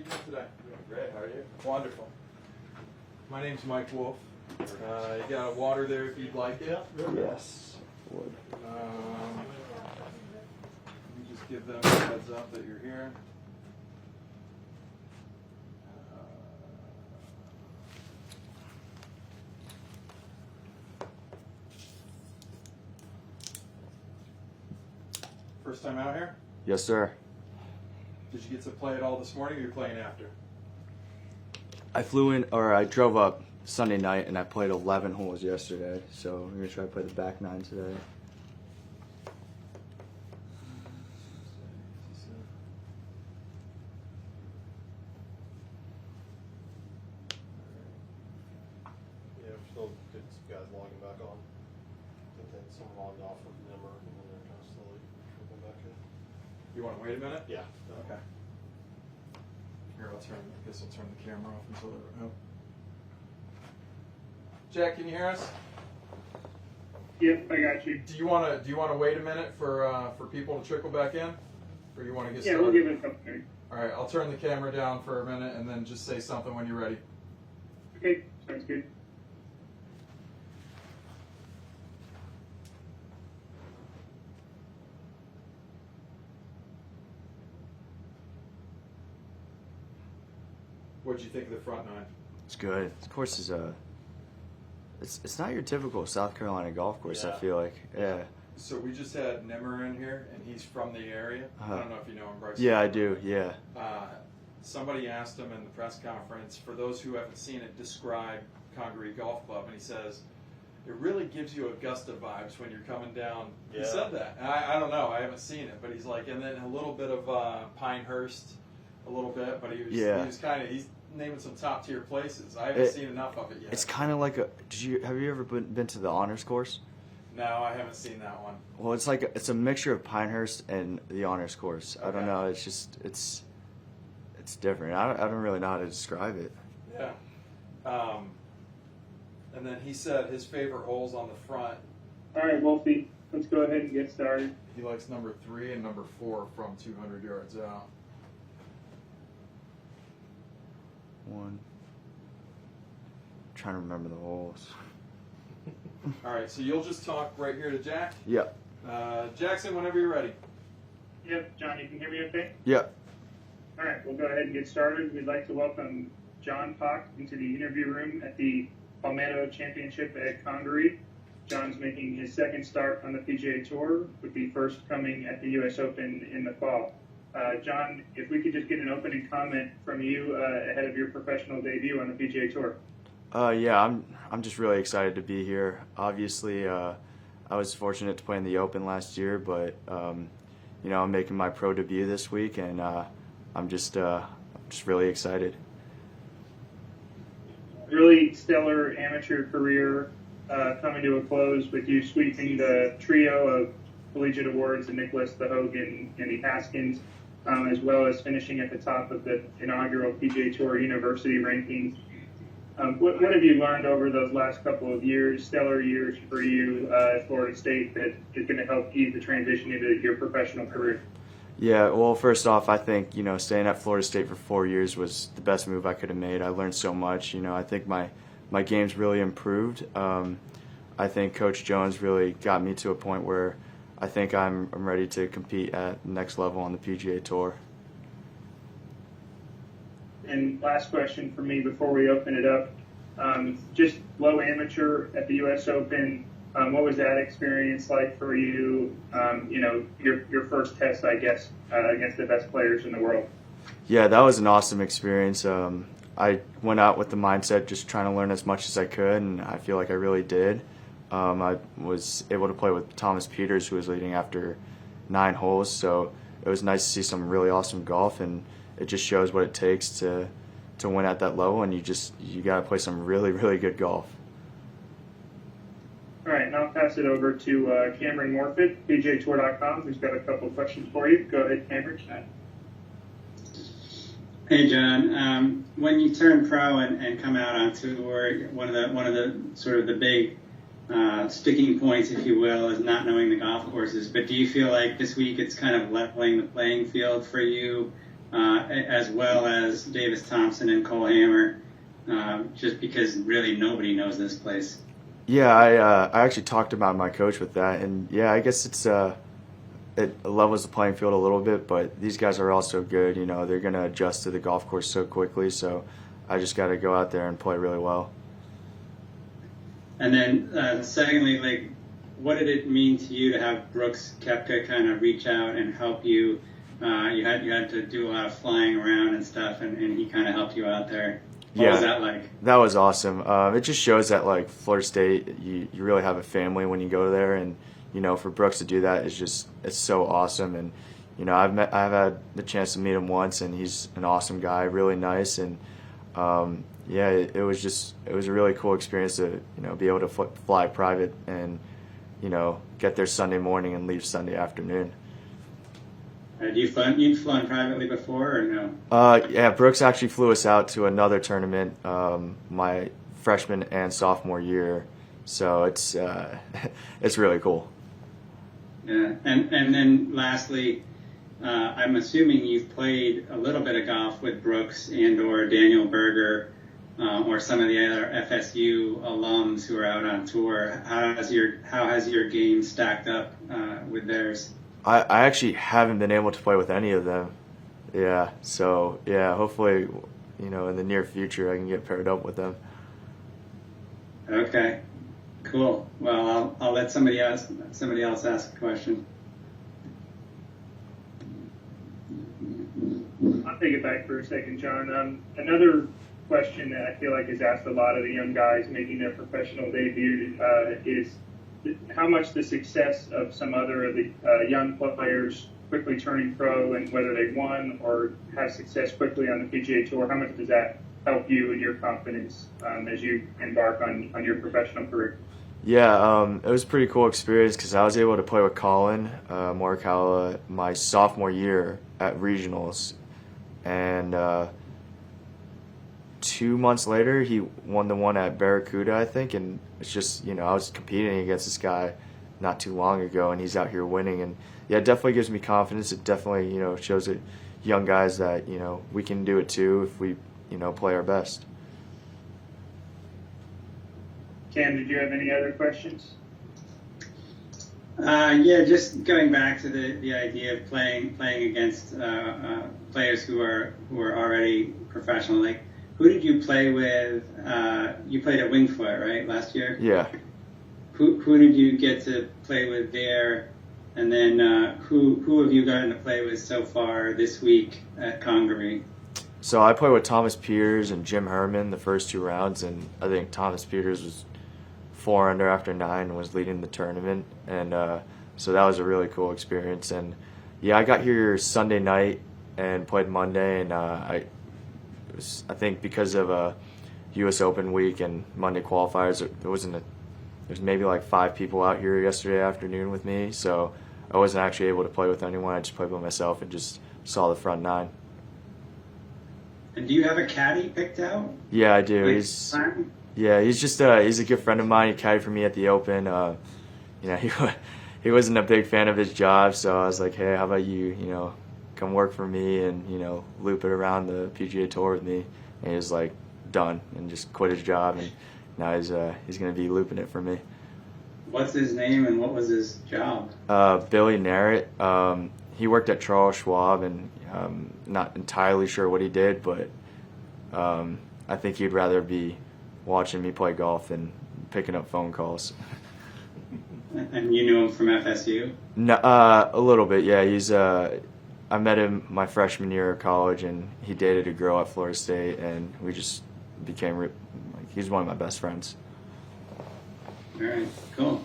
you doing today? Doing great. How are you? Wonderful. My name's Mike Wolf. You got water there if you'd like it. Yes. Would. Let me just give them a heads up that you're here. First time out here? Yes, sir. Did you get to play it all this morning, or you're playing after? I drove up Sunday night and I played 11 holes yesterday, so I'm going to try to play the back 9 today. Yeah, we're still getting some guys logging back on. I think that some logged off with Nimmer and then they're kind of slowly trickling back in. You want to wait a minute? Yeah. Okay. Here, I guess I'll turn the camera off until they're out. Jack, can you hear us? Yep, I got you. Do you want to wait a minute for people to trickle back in, or you want to get started? Yeah, we'll give it a couple minutes. All right, I'll turn the camera down for a minute and then just say something when you're ready. Okay, sounds good. What'd you think of the front 9? It's good. This course is it's not your typical South Carolina golf course. I Yeah. feel like, yeah. So we just had Nimmer in here, and he's from the area. I don't know if you know him, Bryce. Yeah, I do. Yeah. Somebody asked him in the press conference, for those who haven't seen it, describe Congaree Golf Club, and he says, it really gives you Augusta vibes when you're coming down. He Yeah. said that. And I don't know, I haven't seen it, but he's like, and then a little bit of Pinehurst, a little bit, but he was kind of, he's naming some top tier places. I haven't seen enough of it yet. It's kind of like have you ever been to the honors course? No, I haven't seen that one. Well, it's a mixture of Pinehurst and the honors course. I don't Okay. know. It's just it's different. I don't really know how to describe it. Yeah. And then he said his favorite holes on the front. All right, Wolfie, let's go ahead and get started. He likes number 3 and number 4 from 200 yards out. I'm trying to remember the holes. All right, so you'll just talk right here to Jack. Yep. Jackson, whenever you're ready. Yep, John, you can hear me okay? Yep. All right, we'll go ahead and get started. We'd like to welcome John Pock into the interview room at the Palmetto Championship at Congaree. John's making his second start on the PGA Tour, with the first coming at the U.S. Open in the fall. John, if we could just get an opening comment from you ahead of your professional debut on the PGA Tour. Yeah, I'm just really excited to be here. Obviously, I was fortunate to play in the Open last year, but I'm making my pro debut this week, and I'm just really excited. Really stellar amateur career coming to a close with you sweeping the trio of collegiate awards, the Nicklaus, the Hogan, and the Haskins, as well as finishing at the top of the inaugural PGA Tour University rankings. What have you learned over those last couple of years, stellar years for you at Florida State, that is going to help ease the transition into your professional career? Yeah, well, first off, I think, staying at Florida State for 4 years was the best move I could have made. I learned so much. I think my game's really improved. I think Coach Jones really got me to a point where I think I'm ready to compete at the next level on the PGA Tour. And last question for me before we open it up. Just low amateur at the U.S. Open, what was that experience like for you? Your first test, I guess, against the best players in the world. Yeah, that was an awesome experience. I went out with the mindset just trying to learn as much as I could, and I feel like I really did. I was able to play with Thomas Peters, who was leading after 9 holes, so it was nice to see some really awesome golf, and it just shows what it takes to win at that level, and you got to play some really, really good golf. All right, now I'll pass it over to Cameron Morfitt, PGAtour.com, who's got a couple of questions for you. Go ahead, Cameron. Hey, John. When you turn pro and come out on tour, one of the sort of the big sticking points, if you will, is not knowing the golf courses. But do you feel like this week it's kind of leveling the playing field for you as well as Davis Thompson and Cole Hammer, just because really nobody knows this place. Yeah, I actually talked about my coach with that, and yeah, I guess it levels the playing field a little bit, but these guys are also good. You know, they're going to adjust to the golf course so quickly, so I just got to go out there and play really well. And then, secondly, like, what did it mean to you to have Brooks Koepka kind of reach out and help you? You had to do a lot of flying around and stuff, and he kind of helped you out there. What was that like? That was awesome. It just shows that, like, Florida State, you really have a family when you go there, and you know, for Brooks to do that it's so awesome. And you know, I've had the chance to meet him once, and he's an awesome guy, really nice, and yeah, it was a really cool experience to, you know, be able to fly private and, you know, get there Sunday morning and leave Sunday afternoon. You've flown privately before or no? Yeah, Brooks actually flew us out to another tournament my freshman and sophomore year, so it's really cool. Yeah, and then lastly, I'm assuming you've played a little bit of golf with Brooks and or Daniel Berger or some of the other FSU alums who are out on tour. How has your game stacked up with theirs? I actually haven't been able to play with any of them. Yeah, so yeah, hopefully, you know, in the near future I can get paired up with them. Okay, cool. Well, I'll let somebody else ask a question. I'll take it back for a second, John. Another question that I feel like is asked a lot of the young guys making their professional debut is how much the success of some other of the young players quickly turning pro, and whether they won or have success quickly on the PGA Tour, how much does that help you and your confidence as you embark on your professional career? Yeah, it was a pretty cool experience because I was able to play with Colin Morikawa my sophomore year at regionals, and 2 months later he won the one at Barracuda, I think, and it's just, you know, I was competing against this guy not too long ago, and he's out here winning, and yeah, it definitely gives me confidence. It definitely, you know, shows that young guys that, you know, we can do it too if we, you know, play our best. Cam, did you have any other questions? Yeah, just going back to the idea of playing against players who are already professional. Like, who did you play with? You played at Wingfoot, right, last year? Yeah. Who did you get to play with there? And then who have you gotten to play with so far this week at Congaree? So I played with Thomas Peters and Jim Herman the first 2 rounds, and I think Thomas Peters was 4 under after 9 and was leading the tournament, and so that was a really cool experience. And yeah, I got here Sunday night and played Monday, and I think because of a U.S. Open week and Monday qualifiers, there's maybe like 5 people out here yesterday afternoon with me, so I wasn't actually able to play with anyone. I just played by myself and just saw the front 9. And do you have a caddy picked out? Yeah, I do. He's just he's a good friend of mine. He caddied for me at the Open. You know, he wasn't a big fan of his job, so I was like, hey, how about you know, come work for me and, you know, loop it around the PGA Tour with me. And he was like, done, and just quit his job, and now he's going to be looping it for me. What's his name and what was his job? Billy Narrett. He worked at Charles Schwab, and not entirely sure what he did, but I think he'd rather be watching me play golf than picking up phone calls. And you knew him from FSU? No, a little bit, yeah. I met him my freshman year of college, and he dated a girl at Florida State, and we just became he's one of my best friends. All right, cool.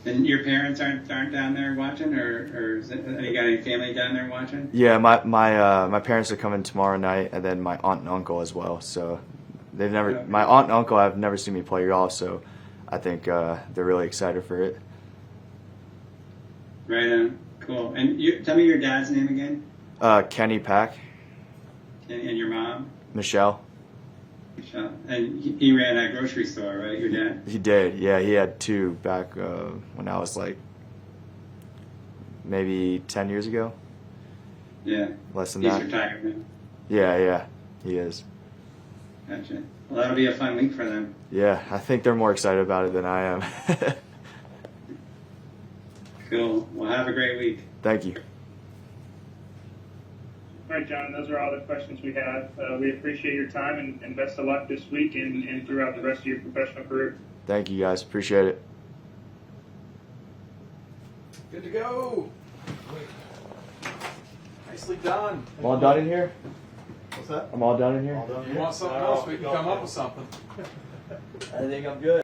And your parents aren't down there watching, or you got any family down there watching? Yeah, my parents are coming tomorrow night, and then my aunt and uncle as well. So they've never. Okay. My aunt and uncle have never seen me play golf, so I think they're really excited for it. Right on, cool. And tell me your dad's name again. Kenny Pack. And your mom? Michelle. And he ran a grocery store, right, your dad? He did, yeah. He had 2 back when I was like maybe 10 years ago. Yeah. Less than He's that. retired now. Yeah, he is. Gotcha. Well, that'll be a fun week for them. Yeah, I think they're more excited about it than I am. Cool. Well, have a great week. Thank you. All right, John, those are all the questions we have. We appreciate your time and best of luck this week and throughout the rest of your professional career. Thank you, guys. Appreciate it. Good to go. Nicely done. I'm all done in here? What's that? I'm all done in here? All done If you here? want something No, else, we can go come up ahead. with something. I think I'm good.